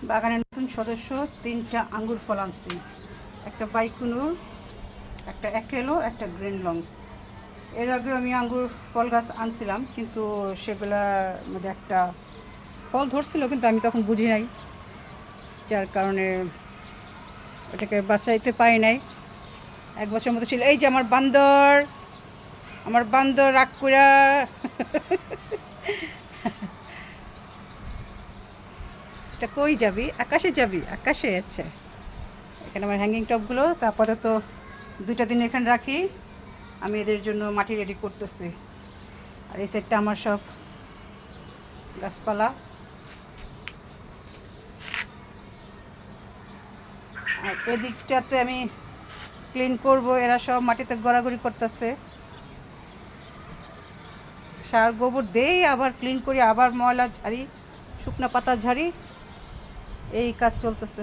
বাগানের নতুন সদস্য, 3টা আঙ্গুর ফল আনছি, একটা বাইকুনুর, একটা একেলো, একটা গ্রিন লং। এর আগে আমি আঙ্গুর ফল গাছ আনছিলাম, কিন্তু সেগুলার মধ্যে একটা ফল ধরছিল, কিন্তু আমি তখন বুঝি নাই, যার কারণে ওটাকে বাঁচাইতে পারি নাই। 1 বছর মতো ছিল। এই যে আমার বান্দর রাগ কইরা এটা কই যাবি? আকাশে যাবি? আকাশে? আচ্ছা, এখানে আমার হ্যাঙ্গিং টপগুলো আপাতত 2টা দিন এখানে রাখি। আমি এদের জন্য মাটি রেডি করতেছি। আর এই সাইডটা আমার সব গাছপালা। আর এদিকটাতে আমি ক্লিন করব, এরা সব মাটিতে গড়াগড়ি করতেছে। সার গোবর দেই, আবার ক্লিন করি, আবার ময়লা ঝাড়ি, শুকনো পাতা ঝাড়ি, এই কাজ চলতেছে।